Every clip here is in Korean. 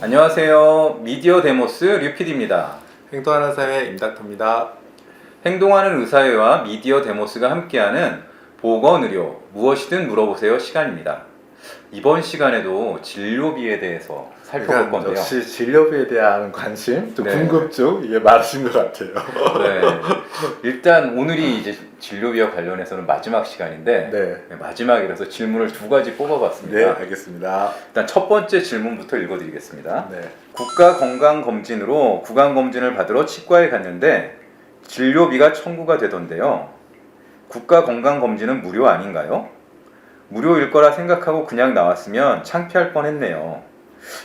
안녕하세요. 미디어 데모스 류PD입니다. 행동하는 사회 임닥터입니다. 행동하는 의사회와 미디어 데모스가 함께하는 보건의료 무엇이든 물어보세요 시간입니다. 이번 시간에도 진료비에 대해서 살펴볼 건데요. 역시 진료비에 대한 관심, 좀 네. 궁금증 이게 많으신 것 같아요. 네. 일단 오늘이 이제 진료비와 관련해서는 마지막 시간인데 네. 마지막이라서 질문을 두 가지 네, 뽑아봤습니다. 알겠습니다. 일단 첫 번째 질문부터 읽어드리겠습니다. 네. 국가건강검진으로 구강검진을 받으러 치과에 갔는데 진료비가 청구가 되던데요. 국가건강검진은 무료 아닌가요? 무료일 거라 생각하고 그냥 나왔으면 창피할 뻔했네요.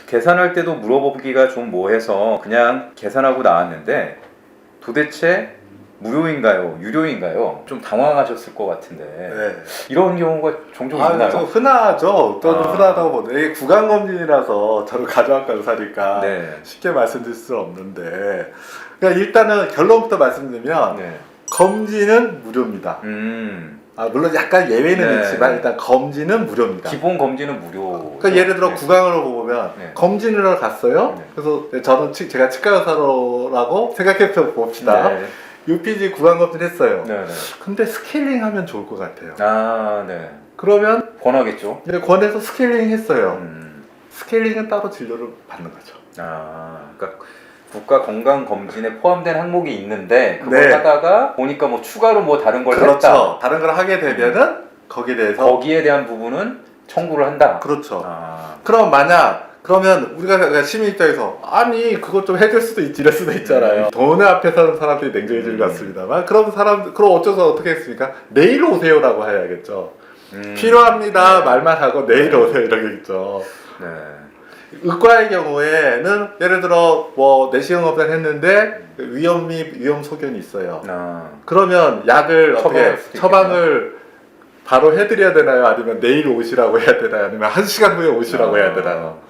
계산할 때도 물어보기가 좀 뭐해서 그냥 계산하고 나왔는데 도대체 무료인가요? 유료인가요? 좀 당황하셨을 것 같은데 네. 이런 경우가 종종 있나요? 좀 흔하죠. 또 아. 흔하다고 보는데 이게 구강검진이라서 저는 가정학과 의사니까 네. 쉽게 말씀드릴 수는 없는데, 그러니까 일단은 결론부터 말씀드리면 네. 검진은 무료입니다. 물론 약간 예외는 네. 있지만 일단 검진은 무료입니다. 기본 검진은 무료. 그러니까 예를 들어 구강을 보면 네. 검진을 하러 갔어요. 네. 그래서 저는 제가 치과 의사라고 생각해 봅시다. 네. UPG 구강 검진 했어요. 네. 네. 근데 스케일링 하면 좋을 것 같아요. 아, 네. 그러면 권하겠죠. 이제 권해서 스케일링 했어요. 음. 스케일링은 따로 진료를 받는 거죠. 아, 그러니까 국가 건강 검진에 포함된 항목이 있는데 그걸 네. 하다가 보니까 뭐 추가로 뭐 다른 걸 그렇죠. 했다. 다른 걸 하게 되면은 거기에 대해서 거기에 대한 부분은 청구를 한다. 그렇죠. 아, 그러면 우리가 시민 입장에서 아니 그것 좀 해줄 수도 있지 이럴 수도 있잖아요. 돈의 앞에 서는 사람들이 냉정해질 것 같습니다만 그럼 어쩌서 어떻게 했습니까? 내일 오세요라고 해야겠죠. 필요합니다 네. 말만 하고 내일 오세요 이러겠죠. 네. 의과의 경우에는 예를 들어 뭐 내시경 검사를 했는데 위험 소견이 있어요. 아, 그러면 약을 처방할 수도 처방을 바로 해드려야 되나요? 아니면 내일 오시라고 해야 되나요? 아니면 1시간 후에 오시라고 해야 되나요?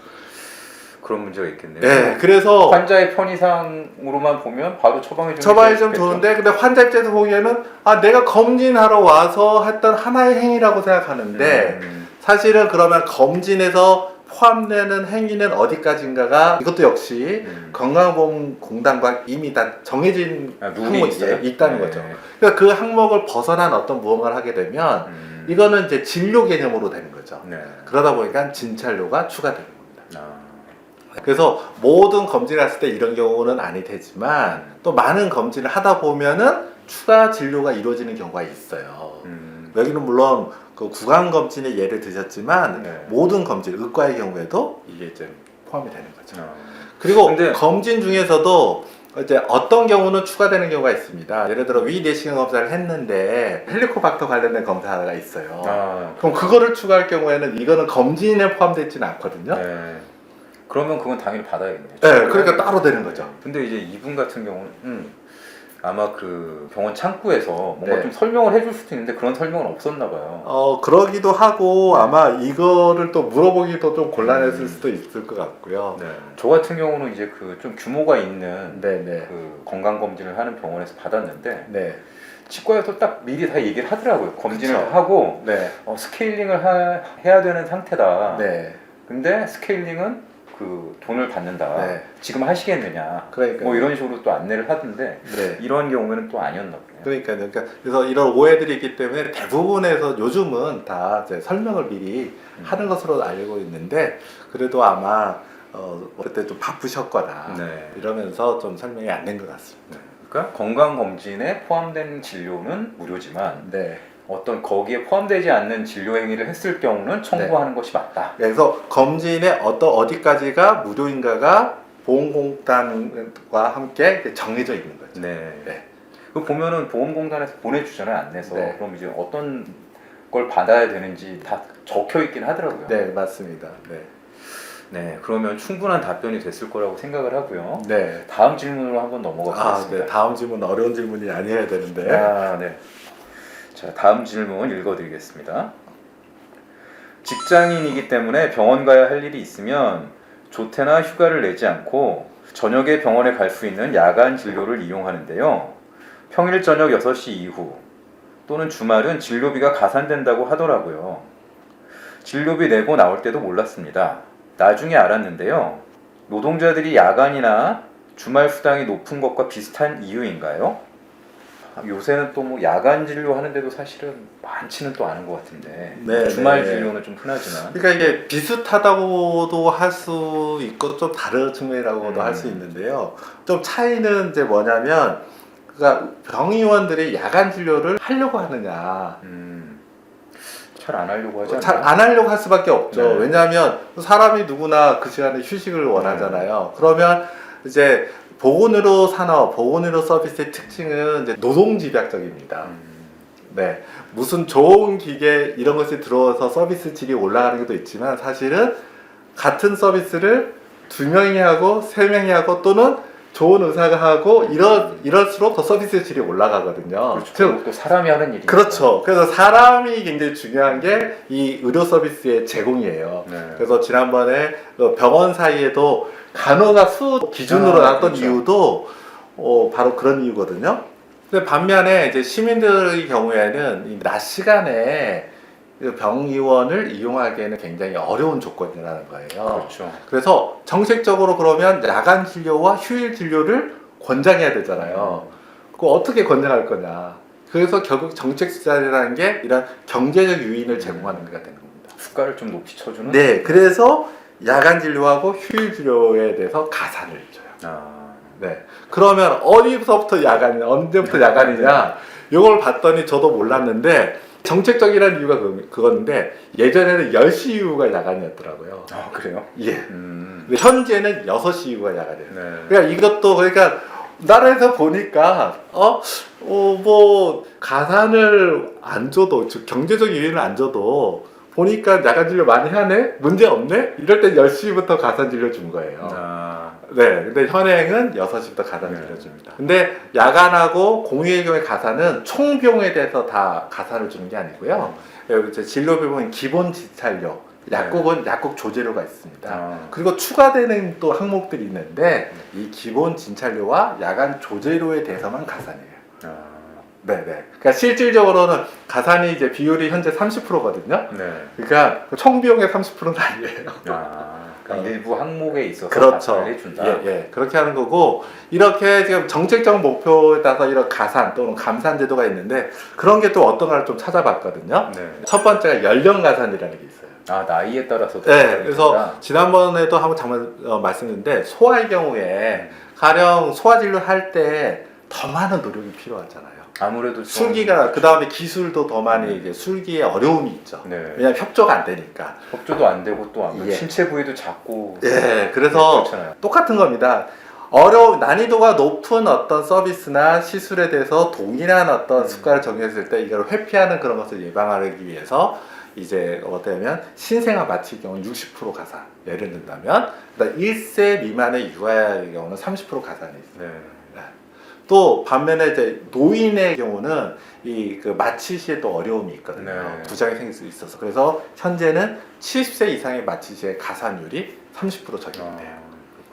그런 문제가 있겠네요. 네, 그래서 환자의 편의상으로만 보면 바로 처방해 주는 처방이 좀 좋은데, 근데 환자 입장에서 보기에는 내가 검진하러 와서 했던 하나의 행위라고 생각하는데 사실은 그러면 검진에서 포함되는 행위는 어디까지인가가 이것도 역시 건강보험공단과 이미 다 정해진 룰이 항목이 있어요? 있다는 네. 거죠. 그러니까 그 항목을 벗어난 어떤 무언가를 하게 되면 이거는 이제 진료 개념으로 되는 거죠. 네. 그러다 보니까 진찰료가 추가되는 겁니다. 아, 그래서 모든 검진을 했을 때 이런 경우는 아니 되지만 또 많은 검진을 하다 보면은 추가 진료가 이루어지는 경우가 있어요. 여기는 물론 그 구강 검진의 예를 드셨지만 네. 모든 검진, 의과의 경우에도 이게 이제 포함이 되는 거죠. 아. 그리고 근데- 검진 중에서도 이제 어떤 경우는 추가되는 경우가 있습니다. 예를 들어 위내시경 검사를 했는데 헬리코박터 관련된 검사가 있어요. 아, 그럼 그거를 추가할 경우에는 이거는 검진에 포함되어 있지는 않거든요. 네. 그러면 그건 당연히 받아야겠네요. 네, 그러니까 따로 되는 거죠. 근데 이제 이분 같은 경우는 아마 그 병원 창구에서 뭔가 네. 좀 설명을 해줄 수도 있는데 그런 설명은 없었나 봐요. 그러기도 하고 아마 이거를 또 물어보기도 좀 곤란했을 수도 있을 것 같고요. 네. 저 같은 경우는 이제 그 좀 규모가 있는 네네. 그 건강 검진을 하는 병원에서 받았는데 네. 치과에서 딱 미리 다 얘기를 하더라고요. 검진을 그쵸. 하고 네. 스케일링을 해야 되는 상태다. 네. 근데 스케일링은 그 돈을 받는다. 네. 지금 하시겠느냐. 그러니까. 뭐 이런 식으로 또 안내를 하던데 네. 이런 경우에는 또 아니었나 보네요. 그러니까 그래서 이런 오해들이 있기 때문에 대부분에서 요즘은 다 이제 설명을 미리 하는 것으로 알고 있는데 그래도 아마 그때 좀 바쁘셨거나 네. 이러면서 좀 설명이 안 된 것 같습니다. 그러니까 건강검진에 포함된 진료는 무료지만 네. 어떤 거기에 포함되지 않는 진료 행위를 했을 경우는 청구하는 것이 맞다. 그래서 검진의 어디까지가 무료인가가 보험공단과 함께 정해져 있는 거죠. 네. 네. 그 보면은 보험공단에서 보내주잖아요, 안내서. 네. 그럼 이제 어떤 걸 받아야 되는지 다 적혀 있긴 하더라고요. 네, 맞습니다. 네. 네, 그러면 충분한 답변이 됐을 거라고 생각을 하고요. 네. 다음 질문으로 한번 넘어가 보겠습니다. 네. 다음 질문 어려운 질문이 아니어야 되는데. 네. 자, 다음 질문 읽어드리겠습니다. 직장인이기 때문에 병원 가야 할 일이 있으면 조퇴나 휴가를 내지 않고 저녁에 병원에 갈 수 있는 야간 진료를 이용하는데요. 평일 저녁 6시 이후 또는 주말은 진료비가 가산된다고 하더라고요. 진료비 내고 나올 때도 몰랐습니다. 나중에 알았는데요. 노동자들이 야간이나 주말 수당이 높은 것과 비슷한 이유인가요? 요새는 또 뭐 야간 진료 하는데도 사실은 많지는 또 않은 것 같은데 네, 주말 네. 진료는 좀 흔하지만 그러니까 이게 비슷하다고도 할 수 있고 좀 다른 측면이라고도 할 수 있는데요. 좀 차이는 이제 뭐냐면, 그러니까 병의원들이 야간 진료를 하려고 하느냐, 잘 안 하려고 하지 잘 않나요? 안 하려고 할 수밖에 없죠. 네. 왜냐하면 사람이 누구나 그 시간에 휴식을 원하잖아요. 그러면 이제 보건의료 산업, 보건의료 서비스의 특징은 이제 노동집약적입니다. 네, 무슨 좋은 기계 이런 것이 들어와서 서비스 질이 올라가는 것도 있지만, 사실은 같은 서비스를 2명이 하고 3명이 하고 또는 좋은 의사가 하고 이럴수록 더 서비스 질이 올라가거든요. 그렇죠. 즉, 그리고 또 사람이 하는 일이 그렇죠. 그래서 사람이 굉장히 중요한 게 이 의료 서비스의 제공이에요. 네. 그래서 지난번에 그 병원 사이에도 간호사 수 기준으로 놨던 그렇죠. 이유도 바로 그런 이유거든요. 근데 반면에 이제 시민들의 경우에는 이 낮 시간에 그 병의원을 이용하기에는 굉장히 어려운 조건이라는 거예요. 그렇죠. 그래서 정책적으로 그러면 야간 진료와 휴일 진료를 권장해야 되잖아요. 그거 어떻게 권장할 거냐. 그래서 결국 정책 수단이라는 게 이런 경제적 유인을 제공하는 데가 되는 겁니다. 수가를 좀 높이 쳐주는. 네, 그래서 야간 진료하고 휴일 진료에 대해서 가산을 줘요. 아, 네. 그러면 어디서부터 야간이냐, 언제부터 야간이냐, 이걸 봤더니 저도 몰랐는데, 정책적이라는 이유가 그건데, 예전에는 10시 이후가 야간이었더라고요. 아 그래요? 예. 음. 근데 현재는 6시 이후가 야간이에요. 네. 그러니까 이것도, 그러니까, 나라에서 보니까, 뭐, 가산을 안 줘도, 즉, 경제적 유인을 안 줘도, 보니까 야간 진료 많이 하네? 문제 없네? 이럴 때 10시부터 가산 진료 준 거예요. 아, 네, 근데 현행은 6시부터 가산 네. 진료줍니다. 근데 야간하고 공휴일 경우의 가산은 총 비용에 대해서 다 가산을 주는 게 아니고요. 여기 이제 진료비 보면 기본 지찰료, 약국은 약국 조제료가 있습니다. 아. 그리고 추가되는 또 항목들이 있는데 이 기본 진찰료와 야간 조제료에 대해서만 가산이에요. 아, 네네. 그러니까 실질적으로는 가산이 이제 비율이 현재 30%거든요. 네. 그러니까 총 비용의 30%는 아니에요. 아, 그러니까 일부 항목에 있어서 그렇죠. 가산을 해준다. 예, 예. 그렇게 하는 거고, 이렇게 지금 정책적 목표에 따라서 이런 가산 또는 감산 제도가 있는데, 그런 게 또 어떤가를 좀 찾아봤거든요. 네. 첫 번째가 연령 가산이라는 게 있어요. 아 나이에 따라서. 네, 그래서 지난번에도 한번 잠깐 말씀드렸는데, 소아의 경우에 가령 소아 진료 할 때 더 많은 노력이 필요하잖아요. 아무래도 좀- 술기가, 그 다음에 기술도 더 많이 이제 술기에 어려움이 있죠. 네. 왜냐하면 협조가 안 되니까. 협조도 안 되고 또 아무래도 예. 신체 부위도 작고. 예, 그래서 그렇잖아요. 똑같은 겁니다. 난이도가 높은 어떤 서비스나 시술에 대해서 동일한 어떤 수가를 정했을 때 이걸 회피하는 그런 것을 예방하기 위해서 이제 어떠면 신생아 마취의 경우는 60% 가산, 예를 든다면 1세 미만의 육아의 경우는 30% 가산이 있어요. 네. 또 반면에 이제 노인의 경우는 이 그 마취 시에 또 어려움이 있거든요. 네. 부작용이 생길 수 있어서 그래서 현재는 70세 이상의 마취 시에 가산율이 30% 적용이 돼요.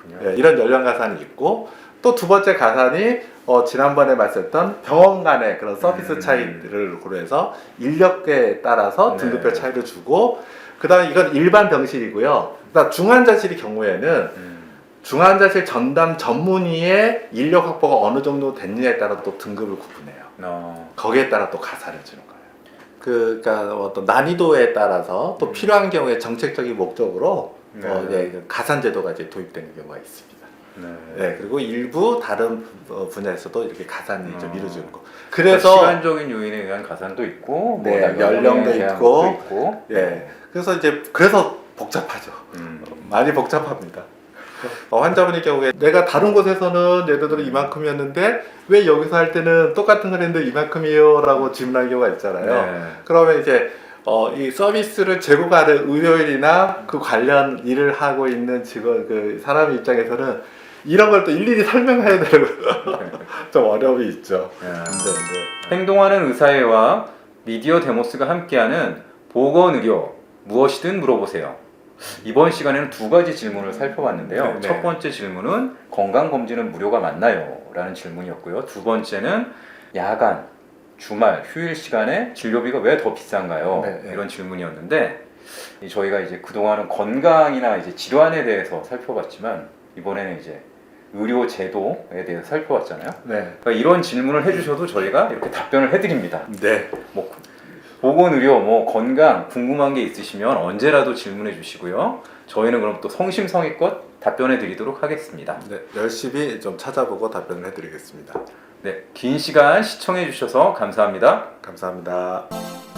그렇군요. 예, 이런 연령 가산이 있고 또 두 번째 가산이 지난번에 말씀했던 병원 간의 그런 서비스 차이들을 고려해서 인력에 따라서 네. 등급별 차이를 주고 그다음에 이건 일반 병실이고요. 그다음 중환자실의 경우에는 중환자실 전담 전문의의 인력 확보가 어느 정도 됐느냐에 따라 또 등급을 구분해요. 거기에 따라 또 가산을 주는 거예요. 그러니까 어떤 난이도에 따라서 또 필요한 경우에 정책적인 목적으로 네. 이제 가산 제도가 이제 도입되는 경우가 있습니다. 네. 네, 그리고 일부 다른 분야에서도 이렇게 가산이 좀 이루어지는 거. 그래서 그래서 시간적인 요인에 의한 가산도 있고, 네, 뭐 연령도 대한 있고, 것도 있고. 예, 그래서 복잡하죠. 많이 복잡합니다. 환자분의 경우에 내가 다른 곳에서는 예를 들어 이만큼이었는데 왜 여기서 할 때는 똑같은 걸 했는데 이만큼이에요? 라고 질문하는 경우가 있잖아요. 네. 그러면 이제 이 서비스를 제공하는 의료인이나 그 관련 일을 하고 있는 직원, 그 사람 입장에서는 이런 걸 또 일일이 설명해야 되는 좀 어려움이 있죠. 네. 네. 행동하는 의사회와 미디어 데모스가 함께하는 보건의료 무엇이든 물어보세요. 이번 시간에는 두 가지 질문을 살펴봤는데요. 네, 네. 첫 번째 질문은 건강검진은 무료가 맞나요? 라는 질문이었고요. 두 번째는 야간, 주말, 휴일 시간에 진료비가 왜 더 비싼가요? 네, 네. 이런 질문이었는데 저희가 이제 그동안은 건강이나 이제 질환에 대해서 살펴봤지만 이번에는 이제 의료 제도에 대해서 살펴봤잖아요. 네. 그러니까 이런 질문을 해주셔도 저희가 이렇게 답변을 해드립니다. 네. 뭐 보건의료, 뭐 건강 궁금한 게 있으시면 언제라도 질문해 주시고요. 저희는 그럼 또 성심성의껏 답변해 드리도록 하겠습니다. 네. 열심히 좀 찾아보고 답변을 해드리겠습니다. 네, 긴 시간 시청해 주셔서 감사합니다. 감사합니다.